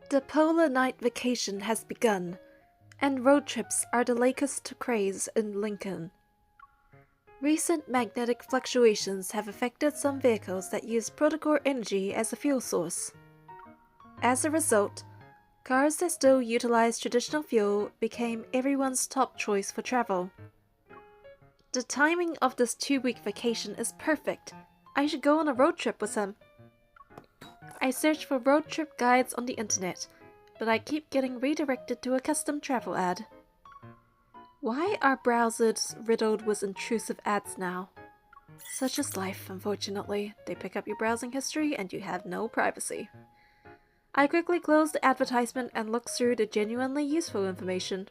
The polar night vacation has begun, and road trips are the latest craze in Lincoln. Recent magnetic fluctuations have affected some vehicles that use protocore energy as a fuel source. As a result, cars that still utilize traditional fuel became everyone's top choice for travel. The timing of this 2-week vacation is perfect. I should go on a road trip with him. I search for road trip guides on the internet, but I keep getting redirected to a custom travel ad. Why are browsers riddled with intrusive ads now? Such is life, unfortunately. They pick up your browsing history and you have no privacy. I quickly close the advertisement and look through the genuinely useful information.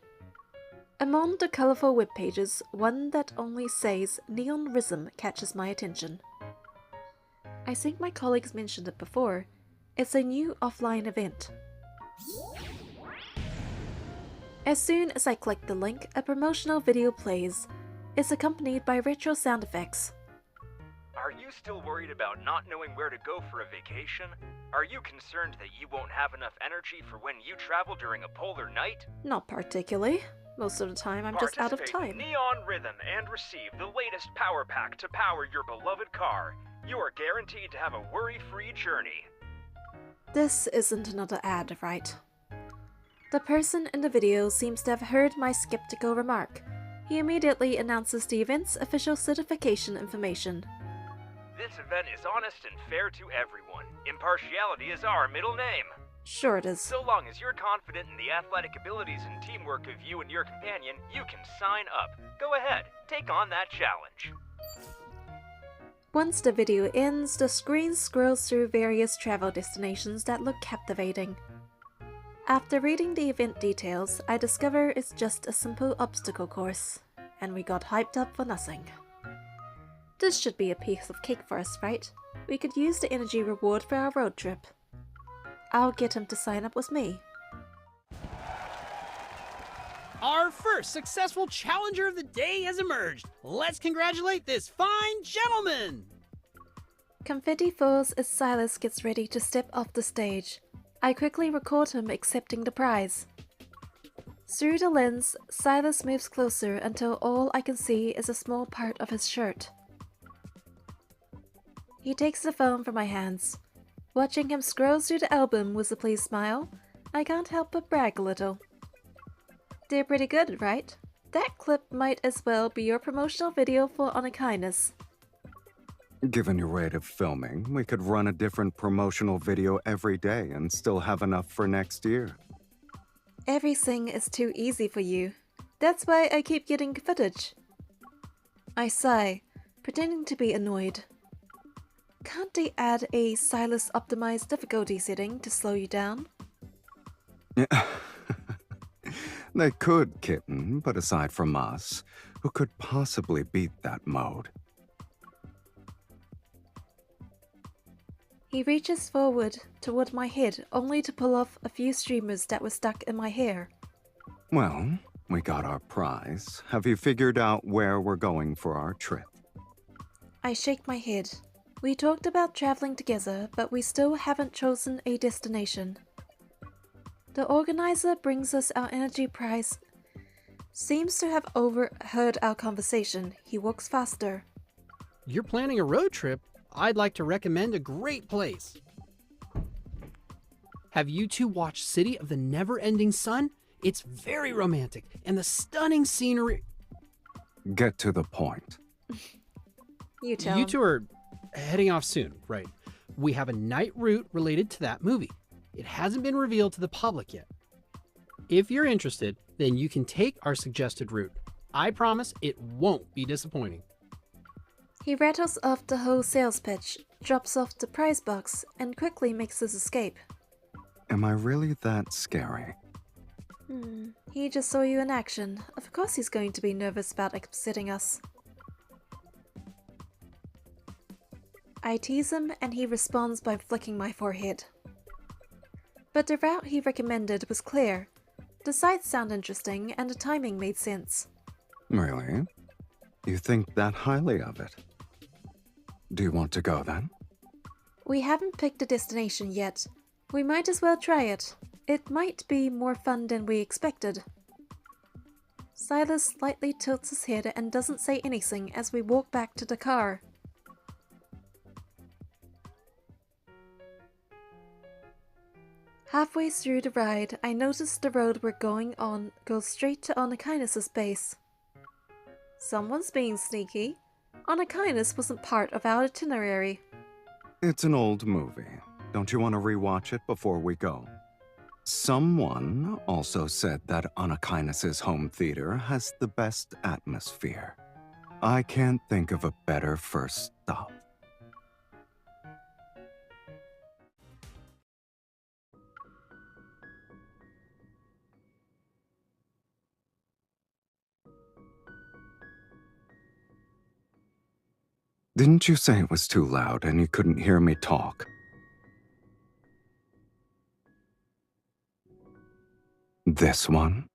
Among the colorful web pages, one that only says Neon Rhythm catches my attention. I think my colleagues mentioned it before. It's a new offline event. As soon as I click the link, a promotional video plays. It's accompanied by retro sound effects. Are you still worried about not knowing where to go for a vacation? Are you concerned that you won't have enough energy for when you travel during a polar night? Not particularly. Most of the time I'm just out of Participate time. in Neon Rhythm and receive the latest power pack to power your beloved car. You are guaranteed to have a worry-free journey. This isn't another ad, right? The person in the video seems to have heard my skeptical remark. He immediately announces the event's official certification information. This event is honest and fair to everyone. Impartiality is our middle name. Sure it is. So long as you're confident in the athletic abilities and teamwork of you and your companion, you can sign up. Go ahead, take on that challenge. Once the video ends, the screen scrolls through various travel destinations that look captivating. After reading the event details, I discover it's just a simple obstacle course, and we got hyped up for nothing. This should be a piece of cake for us, right? We could use the energy reward for our road trip. I'll get him to sign up with me. Our first successful challenger of the day has emerged. Let's congratulate this fine gentleman! Confetti falls as Sylus gets ready to step off the stage. I quickly record him accepting the prize. Through the lens, Sylus moves closer until all I can see is a small part of his shirt. He takes the phone from my hands. Watching him scroll through the album with a pleased smile, I can't help but brag a little. They're pretty good, right? That clip might as well be your promotional video for Honor Kindness. Given your rate of filming, we could run a different promotional video every day and still have enough for next year. Everything is too easy for you. That's why I keep getting footage. I sigh, pretending to be annoyed. Can't they add a Sylus optimized difficulty setting to slow you down? Yeah. They could, kitten, but aside from us, who could possibly beat that mode? He reaches forward toward my head only to pull off a few streamers that were stuck in my hair. Well, we got our prize. Have you figured out where we're going for our trip? I shake my head. We talked about traveling together, but we still haven't chosen a destination. The organizer brings us our energy prize. Seems to have overheard our conversation. He walks faster. You're planning a road trip? I'd like to recommend a great place. Have you two watched City of the Never-Ending Sun? It's very romantic, and the stunning scenery... Get to the point. You tell You him. two are heading off soon, right? We have a night route related to that movie. It hasn't been revealed to the public yet. If you're interested, then you can take our suggested route. I promise it won't be disappointing. He rattles off the whole sales pitch, drops off the prize box, and quickly makes his escape. Am I really that scary? He just saw you in action. Of course he's going to be nervous about upsetting us. I tease him and he responds by flicking my forehead. But the route he recommended was clear. The sights sound interesting and the timing made sense. Really? You think that highly of it? Do you want to go then? We haven't picked a destination yet. We might as well try it. It might be more fun than we expected. Sylus slightly tilts his head and doesn't say anything as we walk back to the car. Halfway through the ride, I noticed the road we're going on goes straight to Onakainus' base. Someone's being sneaky. Onakainus wasn't part of our itinerary. It's an old movie. Don't you want to rewatch it before we go? Someone also said that Onakainus' home theater has the best atmosphere. I can't think of a better first stop. Didn't you say it was too loud and you couldn't hear me talk? This one?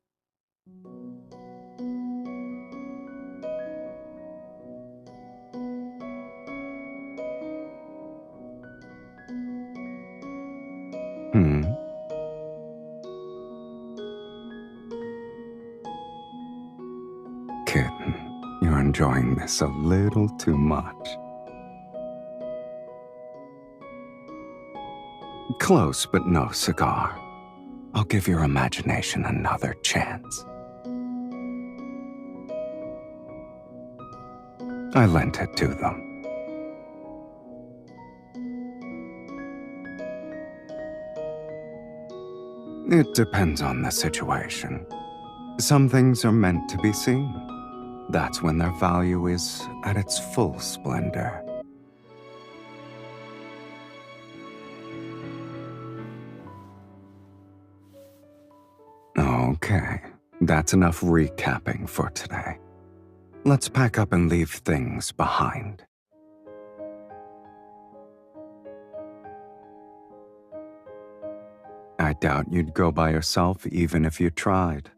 Kitten, you're enjoying this a little too much. Close, but no cigar. I'll give your imagination another chance. I lent it to them. It depends on the situation. Some things are meant to be seen. That's when their value is at its full splendor. Okay, that's enough recapping for today. Let's pack up and leave things behind. I doubt you'd go by yourself even if you tried.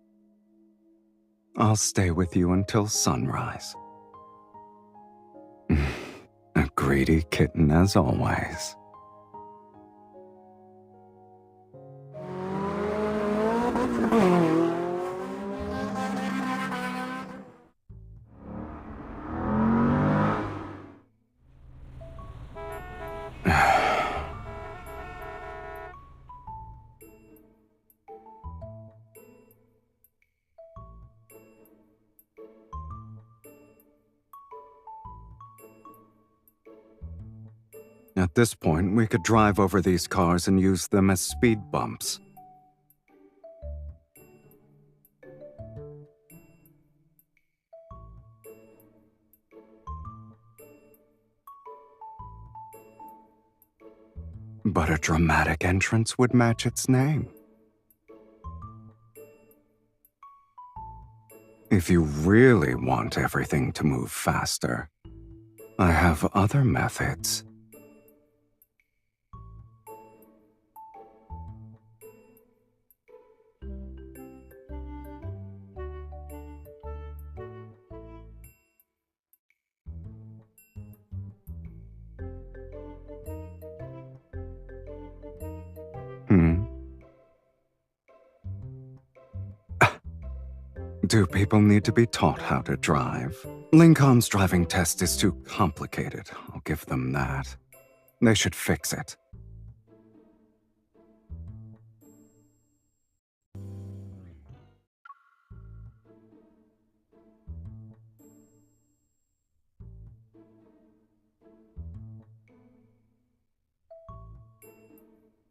I'll stay with you until sunrise. A greedy kitten as always. At this point, we could drive over these cars and use them as speed bumps. But a dramatic entrance would match its name. If you really want everything to move faster, I have other methods. Do people need to be taught how to drive? Lincoln's driving test is too complicated, I'll give them that. They should fix it.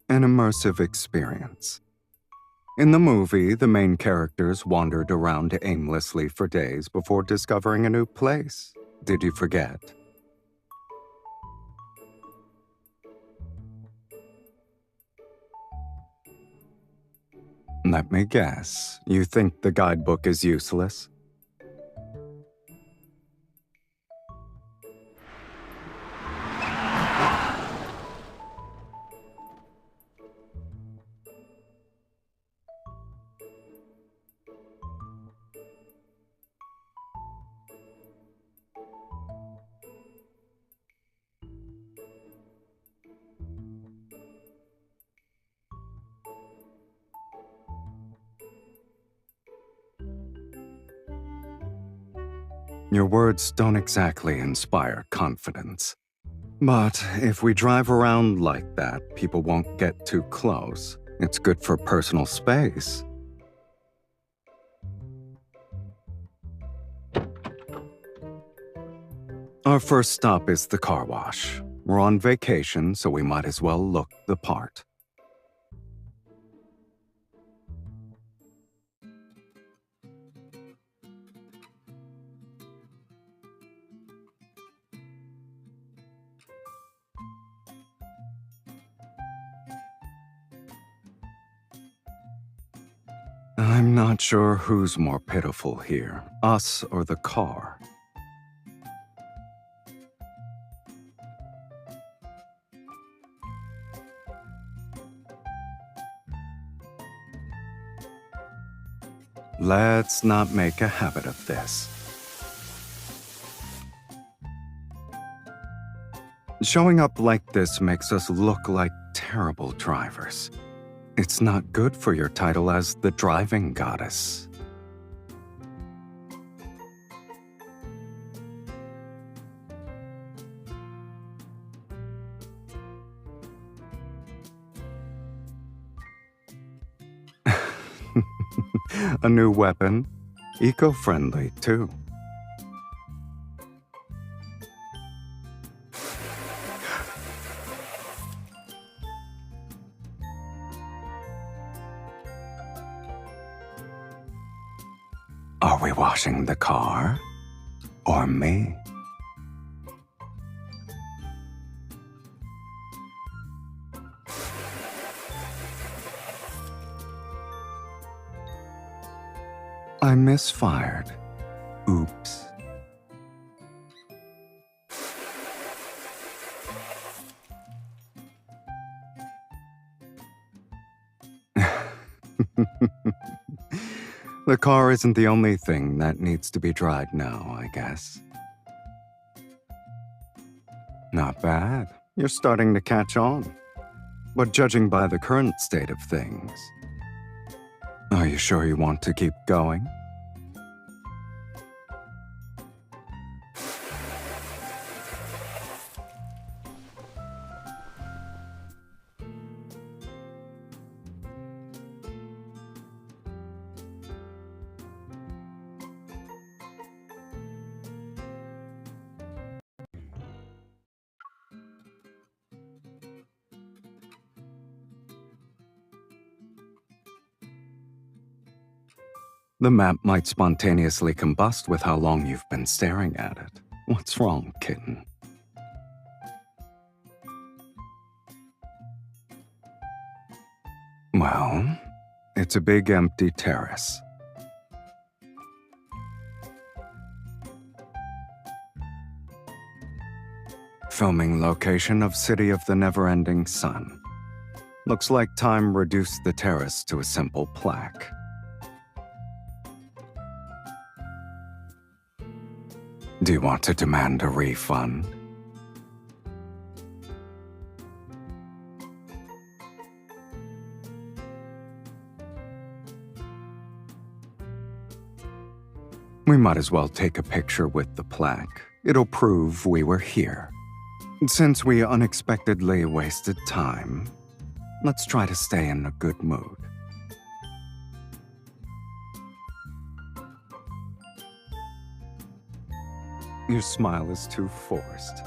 An immersive experience. In the movie, the main characters wandered around aimlessly for days before discovering a new place. Did you forget? Let me guess, you think the guidebook is useless? Your words don't exactly inspire confidence. But if we drive around like that, people won't get too close. It's good for personal space. Our first stop is the car wash. We're on vacation, so we might as well look the part. I'm not sure who's more pitiful here, us or the car. Let's not make a habit of this. Showing up like this makes us look like terrible drivers. It's not good for your title as the driving goddess. A new weapon, eco-friendly too. Are we washing the car? Or me? I misfired. Oops. The car isn't the only thing that needs to be dried now, I guess. Not bad. You're starting to catch on. But judging by the current state of things, are you sure you want to keep going? The map might spontaneously combust with how long you've been staring at it. What's wrong, kitten? Well, it's a big empty terrace. Filming location of City of the Never-Ending Sun. Looks like time reduced the terrace to a simple plaque. Do you want to demand a refund? We might as well take a picture with the plaque. It'll prove we were here. Since we unexpectedly wasted time, let's try to stay in a good mood. Your smile is too forced.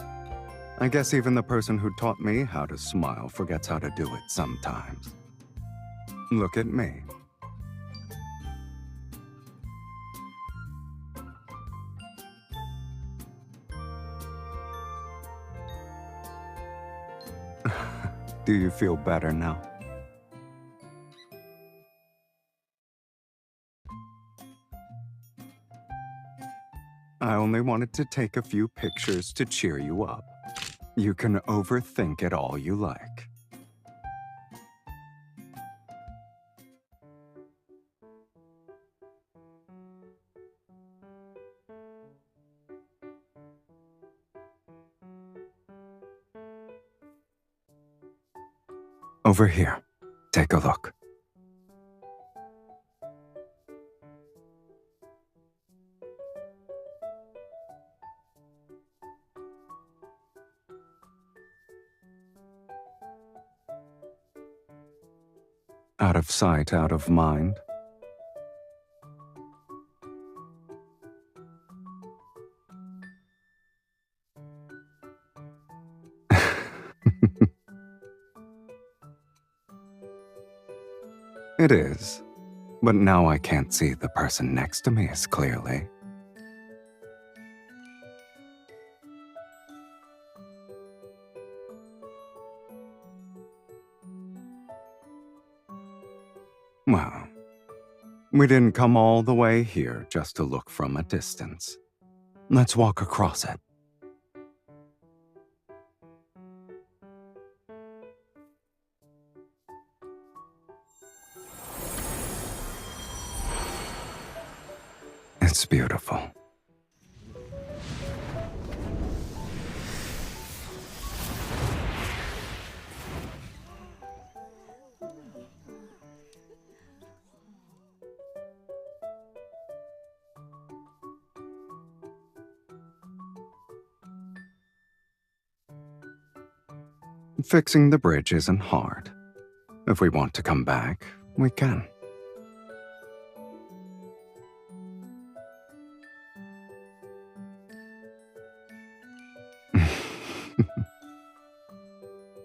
I guess even the person who taught me how to smile forgets how to do it sometimes. Look at me. Do you feel better now? I only wanted to take a few pictures to cheer you up. You can overthink it all you like. Over here. Take a look. Out of sight, out of mind. It is, but now I can't see the person next to me as clearly. Well, we didn't come all the way here just to look from a distance. Let's walk across it. It's beautiful. Fixing the bridge isn't hard. If we want to come back, we can.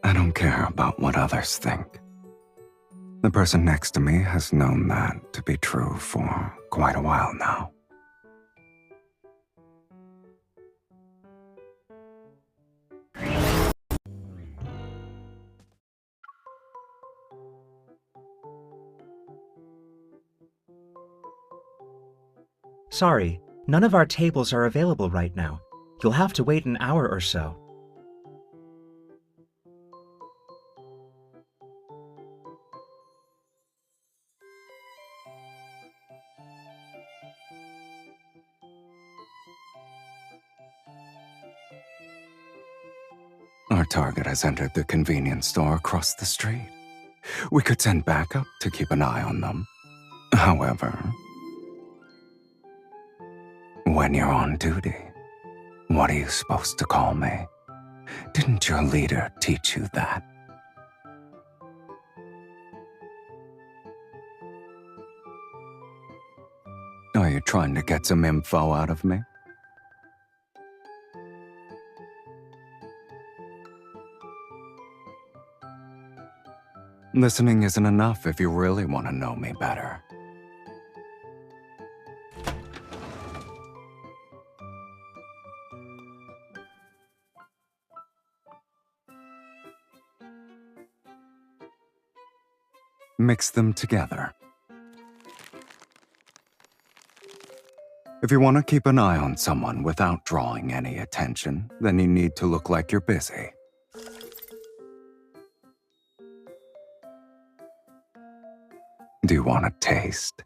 I don't care about what others think. The person next to me has known that to be true for quite a while now. Sorry, none of our tables are available right now. You'll have to wait an hour or so. Our target has entered the convenience store across the street. We could send backup to keep an eye on them. However, when you're on duty, what are you supposed to call me? Didn't your leader teach you that? Are you trying to get some info out of me? Listening isn't enough if you really want to know me better. Mix them together. If you want to keep an eye on someone without drawing any attention, then you need to look like you're busy. Do you want a taste?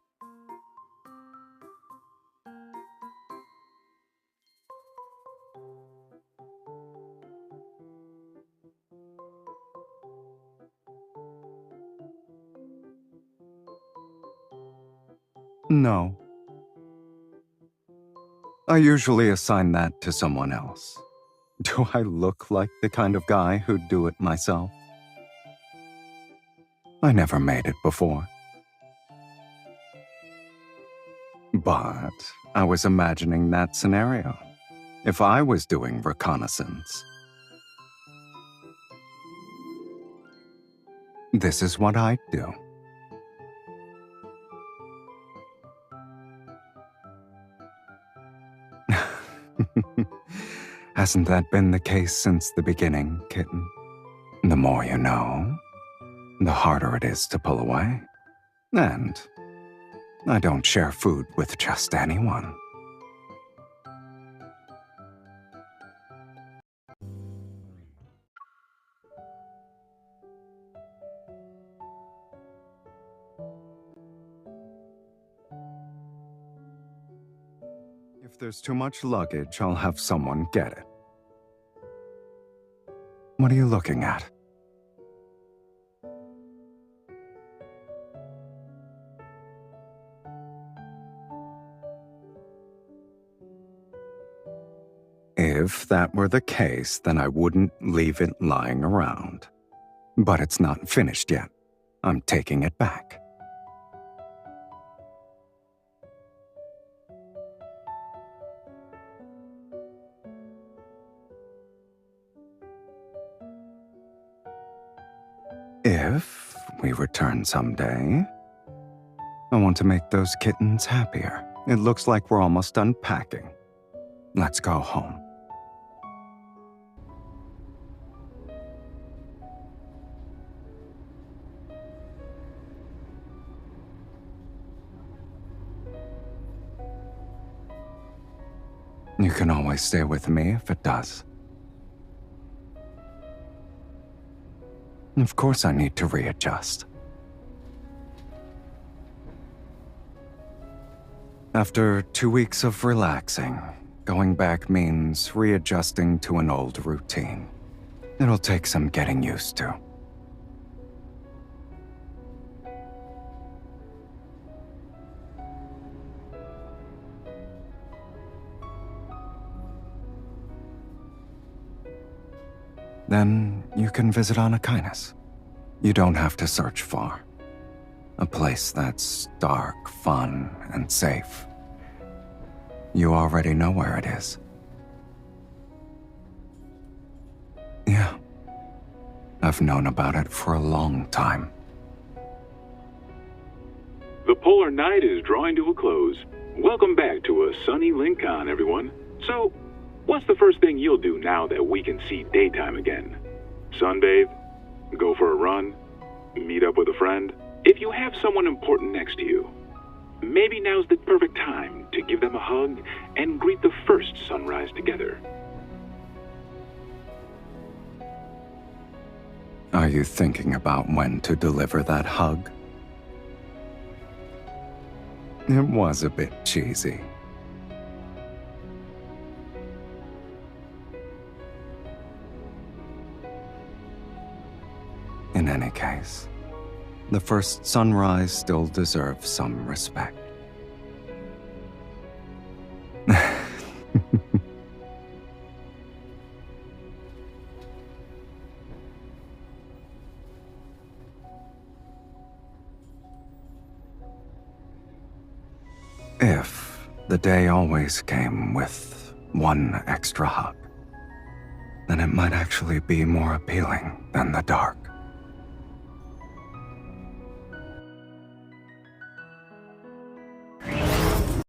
No. I usually assign that to someone else. Do I look like the kind of guy who'd do it myself? I never made it before. But I was imagining that scenario. If I was doing reconnaissance. This is what I'd do. Hasn't that been the case since the beginning, kitten? The more you know, the harder it is to pull away. And I don't share food with just anyone. If there's too much luggage, I'll have someone get it. What are you looking at? If that were the case, then I wouldn't leave it lying around. But it's not finished yet. I'm taking it back. If we return someday, I want to make those kittens happier. It looks like we're almost done packing. Let's go home. You can always stay with me if it does. Of course I need to readjust. After 2 weeks of relaxing, going back means readjusting to an old routine. It'll take some getting used to. Then you can visit Anakinus. You don't have to search far. A place that's dark, fun, and safe. You already know where it is. Yeah. I've known about it for a long time. The polar night is drawing to a close. Welcome back to a sunny Lincoln, everyone. So, what's the first thing you'll do now that we can see daytime again? Sunbathe? Go for a run? Meet up with a friend? If you have someone important next to you, maybe now's the perfect time to give them a hug and greet the first sunrise together. Are you thinking about when to deliver that hug? It was a bit cheesy. In any case, the first sunrise still deserves some respect. If the day always came with one extra hug, then it might actually be more appealing than the dark.